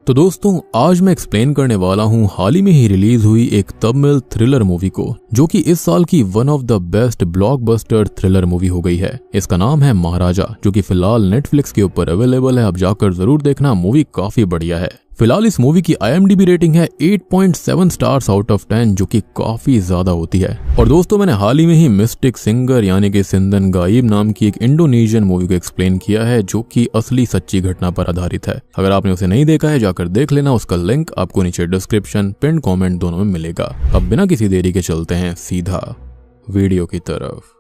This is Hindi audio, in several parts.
तो दोस्तों आज मैं एक्सप्लेन करने वाला हूँ हाल ही में ही रिलीज हुई एक तमिल थ्रिलर मूवी को, जो कि इस साल की one of the best blockbuster thriller movie हो गई है। इसका नाम है महाराजा, जो कि फिलहाल नेटफ्लिक्स के ऊपर अवेलेबल है। आप जाकर जरूर देखना, मूवी काफी बढ़िया है। फिलहाल इस मूवी की IMDb रेटिंग है 8.7 स्टार्स आउट ऑफ 10, जो कि काफी ज्यादा होती है। और दोस्तों मैंने हाल ही में ही मिस्टिक सिंगर यानी कि सिंदन गाइब नाम की एक इंडोनेशियन मूवी को एक्सप्लेन किया है, जो कि असली सच्ची घटना पर आधारित है। अगर आपने उसे नहीं देखा है जाकर देख लेना, उसका लिंक आपको नीचे डिस्क्रिप्शन पिन कॉमेंट दोनों में मिलेगा। अब बिना किसी देरी के चलते हैं सीधा वीडियो की तरफ।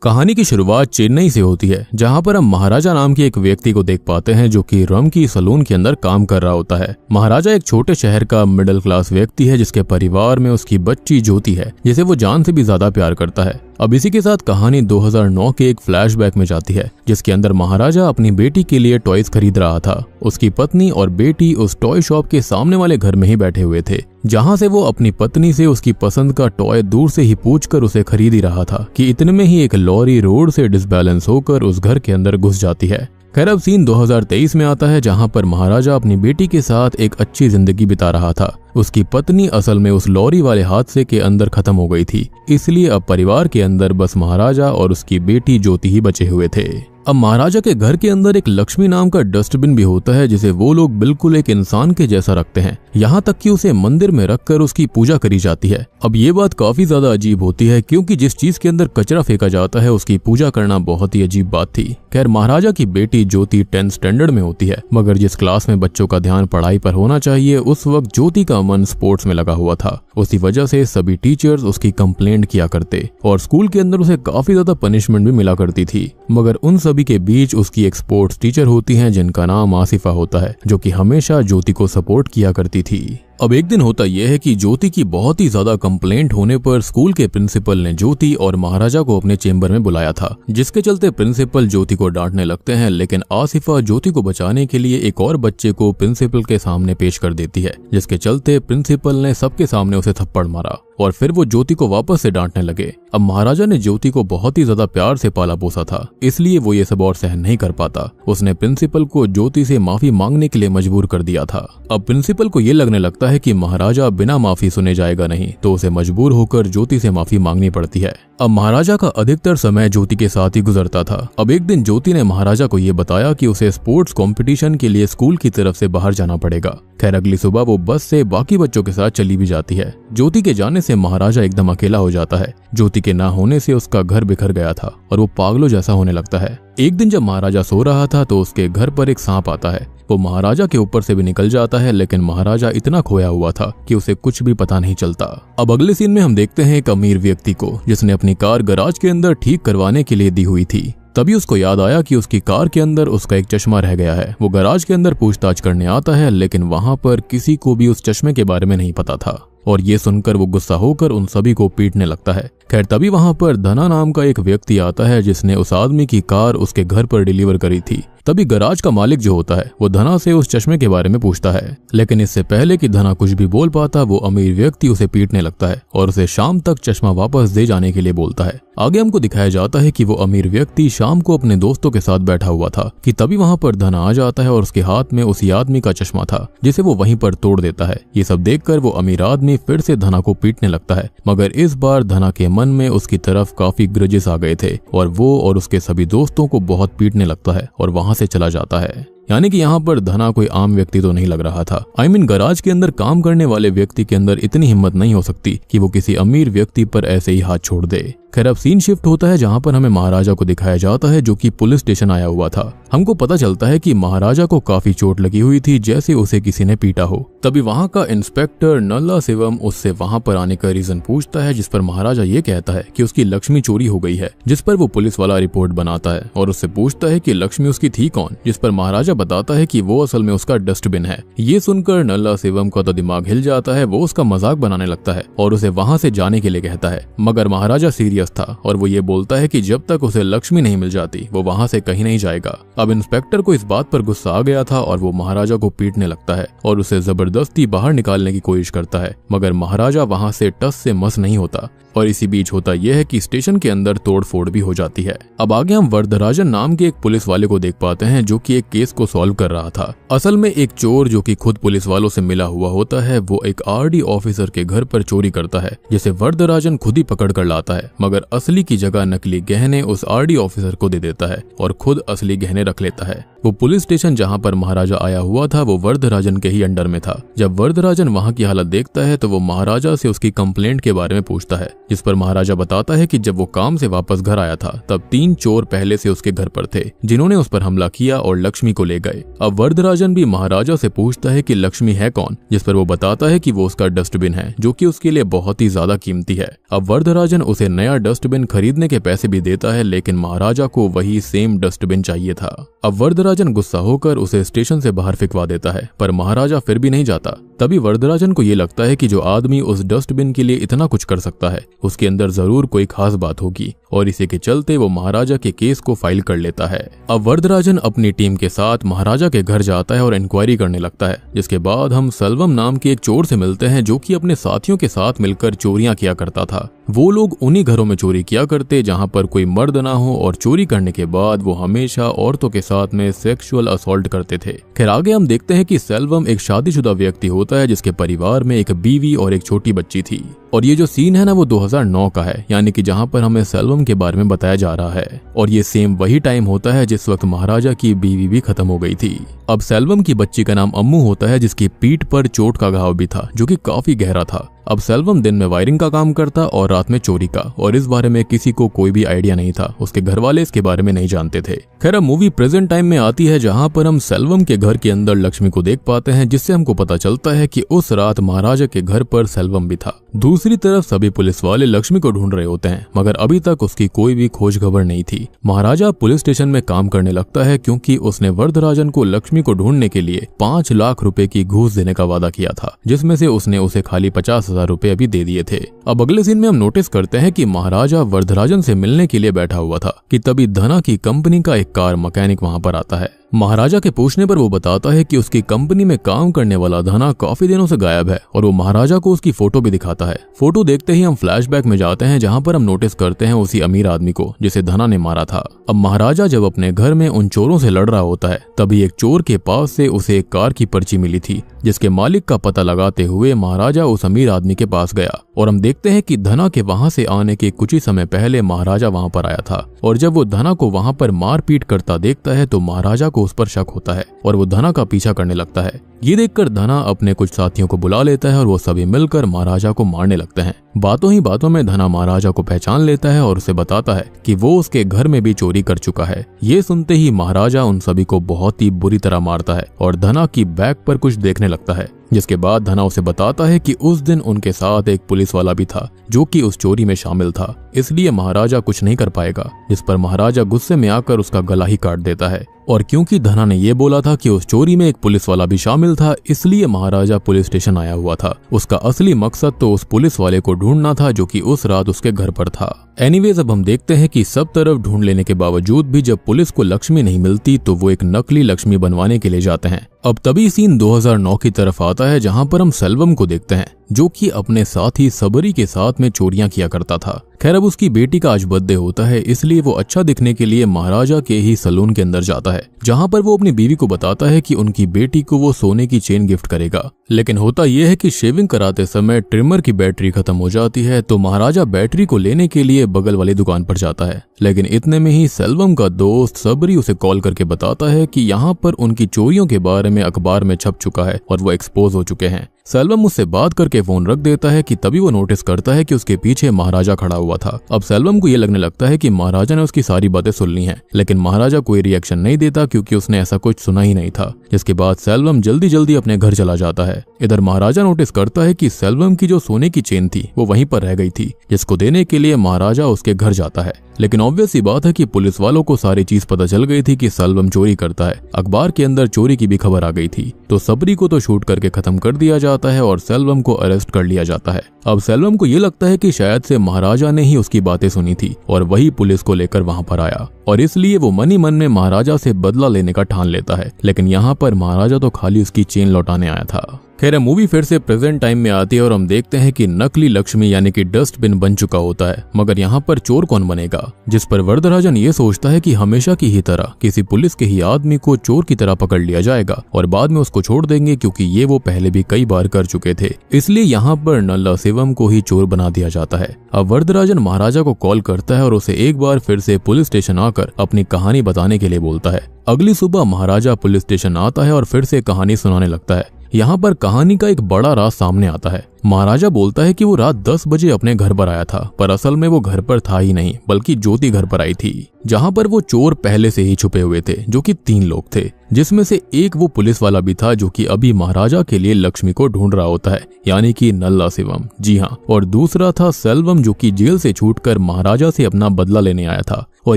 कहानी की शुरुआत चेन्नई से होती है, जहां पर हम महाराजा नाम के एक व्यक्ति को देख पाते हैं, जो कि रम की सलून के अंदर काम कर रहा होता है। महाराजा एक छोटे शहर का मिडिल क्लास व्यक्ति है, जिसके परिवार में उसकी बच्ची ज्योति है, जिसे वो जान से भी ज्यादा प्यार करता है। अब इसी के साथ कहानी 2009 के एक फ्लैशबैक में जाती है, जिसके अंदर महाराजा अपनी बेटी के लिए टॉयज खरीद रहा था। उसकी पत्नी और बेटी उस टॉय शॉप के सामने वाले घर में ही बैठे हुए थे, जहां से वो अपनी पत्नी से उसकी पसंद का टॉय दूर से ही पूछकर उसे खरीद ही रहा था कि इतने में ही एक लॉरी रोड से डिसबैलेंस होकर उस घर के अंदर घुस जाती है। खैर अब सीन 2023 में आता है, जहां पर महाराजा अपनी बेटी के साथ एक अच्छी जिंदगी बिता रहा था। उसकी पत्नी असल में उस लॉरी वाले हादसे के अंदर खत्म हो गई थी, इसलिए अब परिवार के अंदर बस महाराजा और उसकी बेटी ज्योति ही बचे हुए थे। अब महाराजा के घर के अंदर एक लक्ष्मी नाम का डस्टबिन भी होता है, जिसे वो लोग बिल्कुल एक इंसान के जैसा रखते हैं, यहाँ तक कि उसे मंदिर में रखकर उसकी पूजा करी जाती है। अब ये बात काफी ज्यादा अजीब होती है, क्योंकि जिस चीज के अंदर कचरा फेंका जाता है उसकी पूजा करना बहुत ही अजीब बात थी। खैर महाराजा की बेटी ज्योति 10th स्टैंडर्ड में होती है, मगर जिस क्लास में बच्चों का ध्यान पढ़ाई पर होना चाहिए, उस वक्त ज्योति का मन स्पोर्ट्स में लगा हुआ था। उसी वजह से सभी टीचर्स उसकी कंप्लेंट किया करते और स्कूल के अंदर उसे काफी ज्यादा पनिशमेंट भी मिला करती थी। मगर उन सभी के बीच उसकी एक स्पोर्ट्स टीचर होती हैं, जिनका नाम आसिफा होता है, जो कि हमेशा ज्योति को सपोर्ट किया करती थी। अब एक दिन होता यह है कि ज्योति की बहुत ही ज्यादा कंप्लेंट होने पर स्कूल के प्रिंसिपल ने ज्योति और महाराजा को अपने चेंबर में बुलाया था, जिसके चलते प्रिंसिपल ज्योति को डांटने लगते हैं। लेकिन आसिफा ज्योति को बचाने के लिए एक और बच्चे को प्रिंसिपल के सामने पेश कर देती है, जिसके चलते प्रिंसिपल ने सबके सामने उसे थप्पड़ मारा और फिर वो ज्योति को वापस से डांटने लगे। अब महाराजा ने ज्योति को बहुत ही ज्यादा प्यार से पाला पोसा था, इसलिए वो ये सब और सहन नहीं कर पाता। उसने प्रिंसिपल को ज्योति से माफी मांगने के लिए मजबूर कर दिया था। अब प्रिंसिपल को ये लगने लगता है कि महाराजा बिना माफी सुने जाएगा नहीं, तो उसे मजबूर होकर ज्योति से माफी मांगनी पड़ती है। अब महाराजा का अधिकतर समय ज्योति के साथ ही गुजरता था। अब एक दिन ज्योति ने महाराजा को ये बताया कि उसे स्पोर्ट्स कंपटीशन के लिए स्कूल की तरफ से बाहर जाना पड़ेगा। खैर अगली सुबह वो बस से बाकी बच्चों के साथ चली भी जाती है। ज्योति के जाने से महाराजा एकदम अकेला हो जाता है। ज्योति के ना होने से उसका घर बिखर गया था और वो पागलों जैसा होने लगता है। एक दिन जब महाराजा सो रहा था तो उसके घर पर एक सांप आता है। वो महाराजा के ऊपर से भी निकल जाता है, लेकिन महाराजा इतना खोया हुआ था कि उसे कुछ भी पता नहीं चलता। अब अगले सीन में हम देखते हैं एक अमीर व्यक्ति को, जिसने अपनी कार गैराज के अंदर ठीक करवाने के लिए दी हुई थी। तभी उसको याद आया कि उसकी कार के अंदर उसका एक चश्मा रह गया है। वो गैराज के अंदर पूछताछ करने आता है, लेकिन वहां पर किसी को भी उस चश्मे के बारे में नहीं पता था और ये सुनकर वो गुस्सा होकर उन सभी को पीटने लगता है। खैर तभी वहां पर धना नाम का एक व्यक्ति आता है, जिसने उस आदमी की कार उसके घर पर डिलीवर करी थी। तभी गैराज का मालिक जो होता है वो धना से उस चश्मे के बारे में पूछता है, लेकिन इससे पहले कि धना कुछ भी बोल पाता, वो अमीर व्यक्ति उसे पीटने लगता है और उसे शाम तक चश्मा वापस दे जाने के लिए बोलता है। आगे हमको दिखाया जाता है कि वो अमीर व्यक्ति शाम को अपने दोस्तों के साथ बैठा हुआ था कि तभी वहां पर धना आ जाता है और उसके हाथ में उसी आदमी का चश्मा था, जिसे वो वहीं पर तोड़ देता है। ये सब देखकर वो अमीर आदमी फिर से धना को पीटने लगता है, मगर इस बार धना के मन में उसकी तरफ काफी ग्रजेस आ गए थे और वो और उसके सभी दोस्तों को बहुत पीटने लगता है और वहां से चला जाता है। यानी कि यहाँ पर धना कोई आम व्यक्ति तो नहीं लग रहा था। गैराज के अंदर काम करने वाले व्यक्ति के अंदर इतनी हिम्मत नहीं हो सकती कि वो किसी अमीर व्यक्ति पर ऐसे ही हाथ छोड़ दे। खैर अब सीन शिफ्ट होता है, जहाँ पर हमें महाराजा को दिखाया जाता है, जो कि पुलिस स्टेशन आया हुआ था। हमको पता चलता है कि महाराजा को काफी चोट लगी हुई थी, जैसे उसे किसी ने पीटा हो। तभी वहाँ का इंस्पेक्टर नल्ला शिवम उससे वहाँ पर आने का रीजन पूछता है, जिस पर महाराजा ये कहता है कि उसकी लक्ष्मी चोरी हो गई है। जिस पर वो पुलिस वाला रिपोर्ट बनाता है और उससे पूछता है कि लक्ष्मी उसकी थी कौन, जिस पर महाराजा बताता है कि वो असल में उसका डस्टबिन है। ये सुनकर नल्ला शिवम का तो दिमाग हिल जाता है। वो उसका मजाक बनाने लगता है और उसे वहाँ से जाने के लिए कहता है, मगर महाराजा सीरियस था और वो ये बोलता है कि जब तक उसे लक्ष्मी नहीं मिल जाती वो वहाँ से कहीं नहीं जाएगा। अब इंस्पेक्टर को इस बात पर गुस्सा आ गया था और वो महाराजा को पीटने लगता है और उसे जबरदस्ती बाहर निकालने की कोशिश करता है, मगर महाराजा वहाँ से टस से मस नहीं होता। और इसी बीच होता यह है कि स्टेशन के अंदर तोड़फोड़ भी हो जाती है। अब आगे हम वरदराजन नाम के एक पुलिस वाले को देख पाते हैं जो कि एक केस को सॉल्व कर रहा था। असल में एक चोर जो कि खुद पुलिस वालों से मिला हुआ होता है, वो एक आरडी ऑफिसर के घर पर चोरी करता है, जिसे वरदराजन खुद ही पकड़ कर लाता है, मगर असली की जगह नकली गहने उस आरडी ऑफिसर को दे देता है और खुद असली गहने रख लेता है। वो पुलिस स्टेशन जहां पर महाराजा आया हुआ था वो वरदराजन के ही अंडर में था। जब वरदराजन वहां की हालत देखता है तो वो महाराजा से उसकी कंप्लेंट के बारे में पूछता है, जिस पर महाराजा बताता है कि जब वो काम से वापस घर आया था तब 3 चोर पहले से उसके घर पर थे, जिन्होंने उस पर हमला किया और लक्ष्मी को ले गए। अब वरदराजन भी महाराजा से पूछता है कि लक्ष्मी है कौन, जिस पर वो बताता है कि वो उसका डस्टबिन है, जो कि उसके लिए बहुत ही ज्यादा कीमती है। अब वरदराजन उसे नया डस्टबिन खरीदने के पैसे भी देता है, लेकिन महाराजा को वही सेम डस्टबिन चाहिए था। अब वरदराजन गुस्सा होकर उसे स्टेशन से बाहर फिकवा देता है, पर महाराजा फिर भी नहीं जाता। तभी वरदराजन को ये लगता है कि जो आदमी उस डस्टबिन के लिए इतना कुछ कर सकता है उसके अंदर जरूर कोई खास बात होगी, और इसी के चलते वो महाराजा के केस को फाइल कर लेता है। अब वरदराजन अपनी टीम के साथ महाराजा के घर जाता है और इंक्वायरी करने लगता है, जिसके बाद हम सेल्वम नाम के एक चोर से मिलते हैं जो कि अपने साथियों के साथ मिलकर चोरियां किया करता था। वो लोग उन्हीं घरों में चोरी किया करते जहां पर कोई मर्द ना हो, और चोरी करने के बाद वो हमेशा औरतों के साथ में सेक्सुअल असॉल्ट करते थे। खैर आगे हम देखते हैं कि सेल्वम एक शादीशुदा व्यक्ति होता है जिसके परिवार में एक बीवी और एक छोटी बच्ची थी, और ये जो सीन है ना वो 2009 का है, यानी कि जहां पर हमें सेल्वम के बारे में बताया जा रहा है, और ये सेम वही टाइम होता है जिस वक्त महाराजा की बीवी भी खत्म हो गई थी। अब सेल्वम की बच्ची का नाम अम्मू होता है, जिसकी पीठ पर चोट का घाव भी था जो कि काफी गहरा था। अब सेल्वम दिन में वायरिंग का काम करता और रात में चोरी का, और इस बारे में किसी को कोई भी आइडिया नहीं था, उसके घर वाले इसके बारे में नहीं जानते थे। खैर अब मूवी प्रेजेंट टाइम में आती है जहां पर हम सेल्वम के घर के अंदर लक्ष्मी को देख पाते हैं, जिससे हमको पता चलता है कि उस रात महाराजा के घर पर सेल्वम भी था। दूसरी तरफ सभी पुलिस वाले लक्ष्मी को ढूंढ रहे होते हैं, मगर अभी तक उसकी कोई भी खोज खबर नहीं थी। महाराजा पुलिस स्टेशन में काम करने लगता है क्योंकि उसने वरदराजन को लक्ष्मी को ढूंढने के लिए 5 लाख रुपए की घूस देने का वादा किया था, जिसमें से उसने उसे खाली 50,000 रुपए अभी दे दिए थे। अब अगले सीन में हम नोटिस करते हैं कि महाराजा वरदराजन से मिलने के लिए बैठा हुआ था कि तभी धना की कंपनी का एक कार मैकेनिक वहां पर आता है। महाराजा के पूछने पर वो बताता है कि उसकी कंपनी में काम करने वाला धना काफी दिनों से गायब है, और वो महाराजा को उसकी फोटो भी दिखाता है। फोटो देखते ही हम फ्लैशबैक में जाते हैं जहां पर हम नोटिस करते हैं उसी अमीर आदमी को जिसे धना ने मारा था। अब महाराजा जब अपने घर में उन चोरों से लड़ रहा होता है तभी एक चोर के पास से उसे एक कार की पर्ची मिली थी, जिसके मालिक का पता लगाते हुए महाराजा उस अमीर आदमी के पास गया, और हम देखते हैं कि धना के वहां से आने के कुछ ही समय पहले महाराजा वहां पर आया था, और जब वो धना को वहां पर मारपीट करता देखता है तो महाराजा को उस पर शक होता है और वो धना का पीछा करने लगता है। ये देखकर धना अपने कुछ साथियों को बुला लेता है और वो सभी मिलकर महाराजा को मारने लगते हैं। बातों ही बातों में धना महाराजा को पहचान लेता है और उसे बताता है कि वो उसके घर में भी चोरी कर चुका है। ये सुनते ही महाराजा उन सभी को बहुत ही बुरी तरह मारता है और धना की बैक पर कुछ देखने लगता है, जिसके बाद धना उसे बताता है कि उस दिन उनके साथ एक पुलिस वाला भी था जो कि उस चोरी में शामिल था, इसलिए महाराजा कुछ नहीं कर पाएगा। जिस पर महाराजा गुस्से में आकर उसका गला ही काट देता है, और क्योंकि धना ने ये बोला था कि उस चोरी में एक पुलिस वाला भी शामिल था, इसलिए महाराजा पुलिस स्टेशन आया हुआ था। उसका असली मकसद तो उस पुलिस वाले को ढूंढना था जो कि उस रात उसके घर पर था। एनीवेज अब हम देखते हैं कि सब तरफ ढूंढ लेने के बावजूद भी जब पुलिस को लक्ष्मी नहीं मिलती तो वो एक नकली लक्ष्मी बनवाने के लिए जाते हैं। अब तभी सीन 2009 की तरफ आता है जहां पर हम सेल्वम को देखते हैं जो कि अपने साथी सबरी के साथ में चोरियां किया करता था। खैर अब उसकी बेटी का आज बर्थडे होता है, इसलिए वो अच्छा दिखने के लिए महाराजा के ही सलून के अंदर जाता है, जहां पर वो अपनी बीवी को बताता है कि उनकी बेटी को वो सोने की चेन गिफ्ट करेगा। लेकिन होता यह है कि शेविंग कराते समय ट्रिमर की बैटरी खत्म हो जाती है, तो महाराजा बैटरी को लेने के लिए बगल वाली दुकान पर जाता है। लेकिन इतने में ही सेल्वम का दोस्त सबरी उसे कॉल करके बताता है कि यहाँ पर उनकी चोरियों के बारे में अखबार में छप चुका है और वो एक्सपोज हो चुके हैं। सेल्वम उससे बात करके फोन रख देता है कि तभी वो नोटिस करता है कि उसके पीछे महाराजा खड़ा हुआ था। अब सेल्वम को ये लगने लगता है कि महाराजा ने उसकी सारी बातें सुन ली हैं, लेकिन महाराजा कोई रिएक्शन नहीं देता क्योंकि उसने ऐसा कुछ सुना ही नहीं था। जिसके बाद सेल्वम जल्दी जल्दी अपने घर चला जाता है। इधर महाराजा नोटिस करता है कि सेल्वम की जो सोने की चेन थी वो वहीं पर रह गई थी, जिसको देने के लिए महाराजा उसके घर जाता है। लेकिन ऑब्वियस सी बात है कि पुलिस वालों को सारी चीज पता चल गई थी कि सेल्वम चोरी करता है। अखबार के अंदर चोरी की भी खबर आ गई थी, तो सबरी को तो शूट करके खत्म कर दिया जाता है और सेल्वम को अरेस्ट कर लिया जाता है। अब सेल्वम को ये लगता है कि शायद से महाराजा ने ही उसकी बातें सुनी थी और वही पुलिस को लेकर वहां पर आया, और इसलिए वो मन ही मन में महाराजा से बदला लेने का ठान लेता है। लेकिन यहाँ पर महाराजा तो खाली उसकी चेन लौटाने आया था। खैर मूवी फिर से प्रेजेंट टाइम में आती है और हम देखते हैं कि नकली लक्ष्मी यानी कि डस्टबिन बन चुका होता है, मगर यहाँ पर चोर कौन बनेगा, जिस पर वरदराजन ये सोचता है कि हमेशा की ही तरह किसी पुलिस के ही आदमी को चोर की तरह पकड़ लिया जाएगा और बाद में उसको छोड़ देंगे, क्योंकि ये वो पहले भी कई बार कर चुके थे। इसलिए यहाँ पर नल्ला शिवम को ही चोर बना दिया जाता है। अब वरदराजन महाराजा को कॉल करता है और उसे एक बार फिर से पुलिस स्टेशन आकर अपनी कहानी बताने के लिए बोलता है। अगली सुबह महाराजा पुलिस स्टेशन आता है और फिर से कहानी सुनाने लगता है। यहाँ पर कहानी का एक बड़ा राज सामने आता है। महाराजा बोलता है कि वो रात 10 बजे अपने घर पर आया था, पर असल में वो घर पर था ही नहीं, बल्कि ज्योति घर पर आई थी, जहाँ पर वो चोर पहले से ही छुपे हुए थे, जो कि 3 लोग थे, जिसमें से एक वो पुलिस वाला भी था जो कि अभी महाराजा के लिए लक्ष्मी को ढूंढ रहा होता है, यानी कि नल्ला शिवम। जी हाँ, और दूसरा था सेल्वम, जो कि जेल से छूटकर महाराजा से अपना बदला लेने आया था। और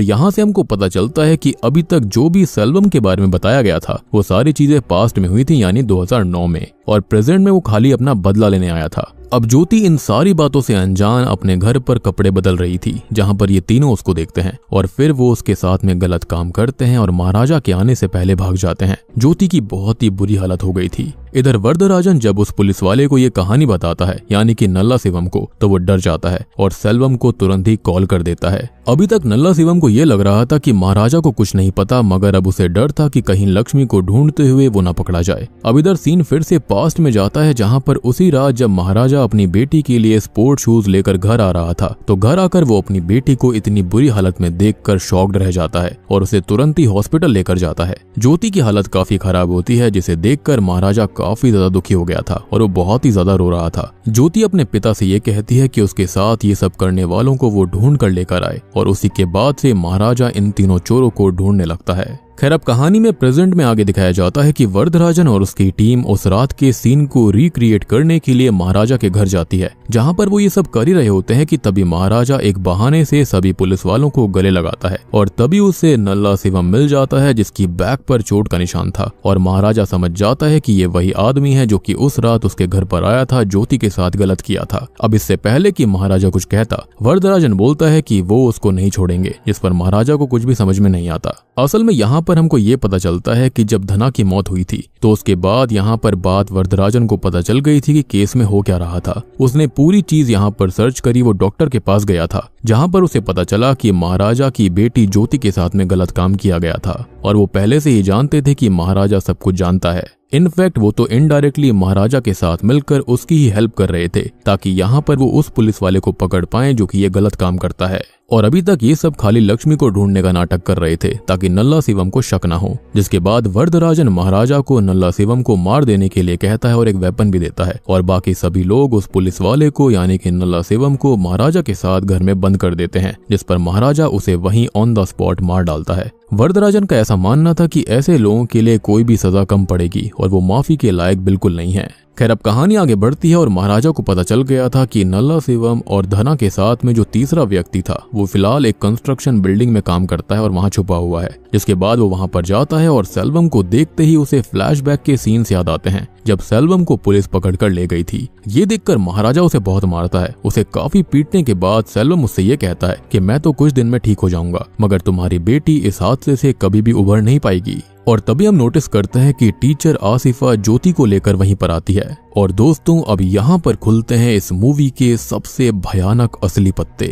यहाँ से हमको पता चलता है कि अभी तक जो भी सेल्वम के बारे में बताया गया था वो सारी चीजें पास्ट में हुई थी, यानी 2009 में, और प्रेजेंट में वो खाली अपना बदला लेने आया था। अब ज्योति इन सारी बातों से अनजान अपने घर पर कपड़े बदल रही थी, जहां पर ये तीनों उसको देखते हैं और फिर वो उसके साथ में गलत काम करते हैं और महाराजा के आने से पहले भाग जाते हैं। ज्योति की बहुत ही बुरी हालत हो गई थी। इधर वरदराजन जब उस पुलिस वाले को ये कहानी बताता है, यानी कि नल्ला शिवम को, तो वो डर जाता है और सेल्वम को तुरंत ही कॉल कर देता है। अभी तक नल्ला शिवम को ये लग रहा था कि महाराजा को कुछ नहीं पता, मगर अब उसे डर था कि कहीं लक्ष्मी को ढूंढते हुए वो न पकड़ा जाए। अब इधर सीन फिर से पास्ट में जाता है, जहाँ पर उसी रात जब महाराजा अपनी बेटी के लिए स्पोर्ट शूज लेकर घर आ रहा था, तो घर आकर वो अपनी बेटी को इतनी बुरी हालत में देखकर शॉक्ड रह जाता है और उसे तुरंत ही हॉस्पिटल लेकर जाता है। ज्योति की हालत काफी खराब होती है, जिसे देखकर महाराजा काफी ज्यादा दुखी हो गया था और वो बहुत ही ज्यादा रो रहा था। ज्योति अपने पिता से ये कहती है कि उसके साथ ये सब करने वालों को वो ढूंढ कर लेकर आए, और उसी के बाद से महाराजा इन तीनों चोरों को ढूंढने लगता है। खैर अब कहानी में प्रेजेंट में आगे दिखाया जाता है कि वरदराजन और उसकी टीम उस रात के सीन को रिक्रिएट करने के लिए महाराजा के घर जाती है, जहां पर वो ये सब कर ही रहे होते हैं कि तभी महाराजा एक बहाने से सभी पुलिस वालों को गले लगाता है और तभी उसे नल्ला शिवम मिल जाता है, जिसकी बैक पर चोट का निशान था, और महाराजा समझ जाता है कि ये वही आदमी है जो कि उस रात उसके घर पर आया था, ज्योति के साथ गलत किया था। अब इससे पहले कि महाराजा कुछ कहता, वरदराजन बोलता है कि वो उसको नहीं छोड़ेंगे, जिस पर महाराजा को कुछ भी समझ में नहीं आता। असल में यहाँ पर हमको ये पता चलता है कि जब धना की मौत हुई थी, तो उसके बाद यहाँ पर बात वरदराजन को पता चल गई थी कि केस में हो क्या रहा था। उसने पूरी चीज यहाँ पर सर्च करी, वो डॉक्टर के पास गया था, जहाँ पर उसे पता चला कि महाराजा की बेटी ज्योति के साथ में गलत काम किया गया था, और वो पहले से ही जानते थे कि महाराजा सब कुछ जानता है। इनफैक्ट वो तो इनडायरेक्टली महाराजा के साथ मिलकर उसकी ही हेल्प कर रहे थे, ताकि यहाँ पर वो उस पुलिस वाले को पकड़ पाए जो कि ये गलत काम करता है। और अभी तक ये सब खाली लक्ष्मी को ढूंढने का नाटक कर रहे थे, ताकि नल्ला शिवम को शक न हो। जिसके बाद वरदराजन महाराजा को नल्ला शिवम को मार देने के लिए कहता है और एक वेपन भी देता है, और बाकी सभी लोग उस पुलिस वाले को यानी कि नल्ला शिवम को महाराजा के साथ घर में बंद कर देते हैं, जिस पर महाराजा उसे वहीं ऑन द स्पॉट मार डालता है। वरदराजन का ऐसा मानना था कि ऐसे लोगों के लिए कोई भी सजा कम पड़ेगी और वो माफी के लायक बिल्कुल नहीं है। खैर अब कहानी आगे बढ़ती है और महाराजा को पता चल गया था कि नल्ला शिवम और धना के साथ में जो तीसरा व्यक्ति था वो फिलहाल एक कंस्ट्रक्शन बिल्डिंग में काम करता है और वहां छुपा हुआ है। जिसके बाद वो वहां पर जाता है और सेल्वम को देखते ही उसे फ्लैशबैक के सीन्स याद आते हैं, जब सेल्वम को पुलिस पकड़कर ले गई थी। ये देखकर महाराजा उसे बहुत मारता है। उसे काफी पीटने के बाद सेल्वम उससे ये कहता है कि मैं तो कुछ दिन में ठीक हो जाऊंगा, मगर तुम्हारी बेटी इस हादसे से कभी भी उभर नहीं पाएगी। और तभी हम नोटिस करते हैं कि टीचर आसिफा ज्योति को लेकर वहीं पर आती है। और दोस्तों अब यहाँ पर खुलते हैं इस मूवी के सबसे भयानक असली पत्ते।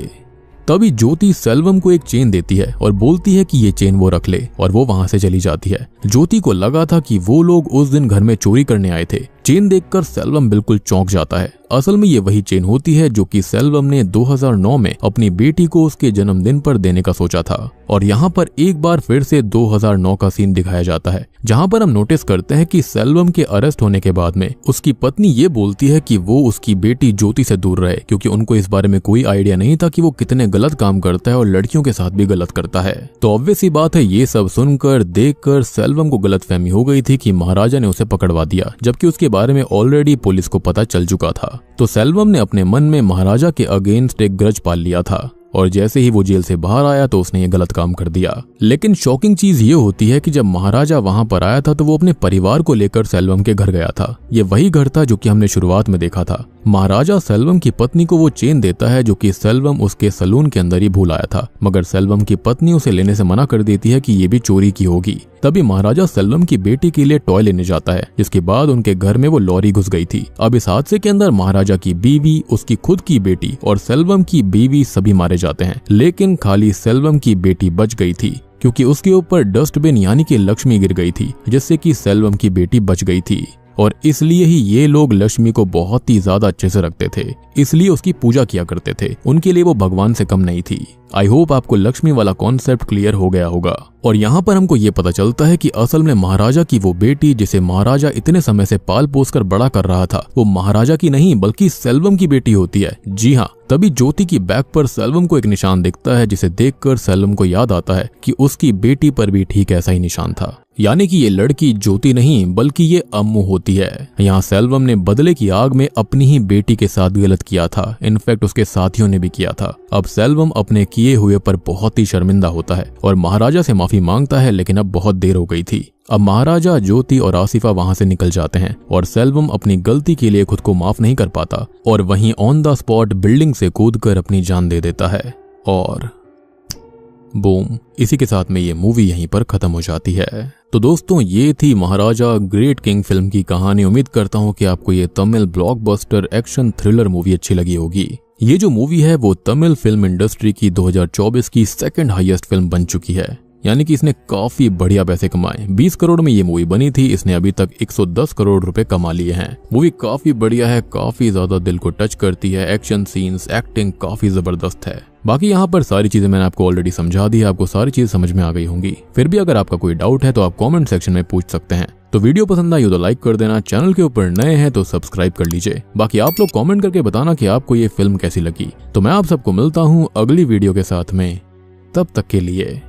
तभी ज्योति सेल्वम को एक चेन देती है और बोलती है कि ये चेन वो रख ले, और वो वहां से चली जाती है। ज्योति को लगा था कि वो लोग उस दिन घर में चोरी करने आए थे। चेन देखकर सेल्वम बिल्कुल चौंक जाता है। असल में ये वही चेन होती है जो कि सेल्वम ने 2009 में अपनी बेटी को उसके जन्मदिन पर देने का सोचा था। और यहाँ पर एक बार फिर से 2009 का सीन दिखाया जाता है, जहाँ पर हम नोटिस करते हैं कि सेल्वम के अरेस्ट होने के बाद में उसकी पत्नी ये बोलती है कि वो उसकी बेटी ज्योति से दूर रहे, क्योंकि उनको इस बारे में कोई आइडिया नहीं था कि वो कितने गलत काम करता है और लड़कियों के साथ भी गलत करता है। तो ऑब्वियस सी बात है, ये सब सुनकर देखकर सेल्वम को गलतफहमी हो गई थी कि महाराजा ने उसे पकड़वा दिया, जबकि उसके बारे में ऑलरेडी पुलिस को पता चल चुका था। तो सेल्वम ने अपने मन में महाराजा के अगेंस्ट एक ग्रज पाल लिया था और जैसे ही वो जेल से बाहर आया तो उसने ये गलत काम कर दिया। लेकिन शॉकिंग चीज ये होती है कि जब महाराजा वहां पर आया था तो वो अपने परिवार को लेकर सेल्वम के घर गया था। ये वही घर था जो कि हमने शुरुआत में देखा था। महाराजा सेल्वम की पत्नी को वो चेन देता है जो कि सेल्वम उसके सलून के अंदर ही भूल आया था, मगर सेल्वम की पत्नी उसे लेने से मना कर देती है कि ये भी चोरी की होगी। तभी महाराजा सेल्वम की बेटी के लिए टॉय लेने जाता है, जिसके बाद उनके घर में वो लॉरी घुस गई थी। अब इस हादसे के अंदर महाराजा की बीवी, उसकी खुद की बेटी और सेल्वम की बीवी सभी मारे जाते हैं, लेकिन खाली सेल्वम की बेटी बच गई थी क्योंकि उसके ऊपर डस्टबिन यानी कि लक्ष्मी गिर गई थी, जिससे कि सेल्वम की बेटी बच गई थी। और इसलिए ही ये लोग लक्ष्मी को बहुत ही ज्यादा अच्छे से रखते थे, इसलिए उसकी पूजा किया करते थे। उनके लिए वो भगवान से कम नहीं थी। आई होप आपको लक्ष्मी वाला कॉन्सेप्ट क्लियर हो गया होगा। और यहाँ पर हमको ये पता चलता है कि असल में महाराजा की वो बेटी जिसे महाराजा इतने समय से पाल पोस कर बड़ा कर रहा था, वो महाराजा की नहीं बल्कि सेल्वम की बेटी होती है। जी हाँ, तभी ज्योति की बैग पर सेल्वम को एक निशान दिखता है, जिसे देखकर सेल्वम को याद आता है कि उसकी बेटी पर भी ठीक ऐसा ही निशान था। यानी कि ये लड़की ज्योति नहीं बल्कि ये अम्मू होती है। यहाँ सेल्वम ने बदले की आग में अपनी ही बेटी के साथ गलत किया था, इनफैक्ट उसके साथियों ने भी किया था। अब सेल्वम अपने किए हुए पर बहुत ही शर्मिंदा होता है और महाराजा से माफी मांगता है, लेकिन अब बहुत देर हो गई थी। अब महाराजा, ज्योति और आसिफा वहां से निकल जाते हैं और सेल्वम अपनी गलती के लिए खुद को माफ नहीं कर पाता और वहीं ऑन द स्पॉट बिल्डिंग से कूदकर अपनी जान दे देता है। और बूम, इसी के साथ में ये मूवी यहीं पर खत्म हो जाती है। तो दोस्तों, ये थी महाराजा ग्रेट किंग फिल्म की कहानी। उम्मीद करता हूँ कि आपको ये Tamil blockbuster action thriller movie अच्छी लगी होगी। ये जो मूवी है वो तमिल फिल्म इंडस्ट्री की 2024 की सेकंड हाईएस्ट फिल्म बन चुकी है, यानी कि इसने काफी बढ़िया पैसे कमाए। 20 करोड़ में ये मूवी बनी थी, इसने अभी तक 110 करोड़ रुपए कमा लिए हैं। मूवी काफी बढ़िया है, काफी ज्यादा दिल को टच करती है, एक्शन सीन्स, एक्टिंग काफी जबरदस्त है। बाकी यहाँ पर सारी चीजें मैंने आपको ऑलरेडी समझा दी है, आपको सारी चीजें समझ में आ गई होंगी। फिर भी अगर आपका कोई डाउट है तो आप कमेंट सेक्शन में पूछ सकते हैं। तो वीडियो पसंद आई हो तो लाइक कर देना, चैनल के ऊपर नए हैं तो सब्सक्राइब कर लीजिए। बाकी आप लोग कमेंट करके बताना कि आपको ये फिल्म कैसी लगी। तो मैं आप सबको मिलता हूँ अगली वीडियो के साथ में, तब तक के लिए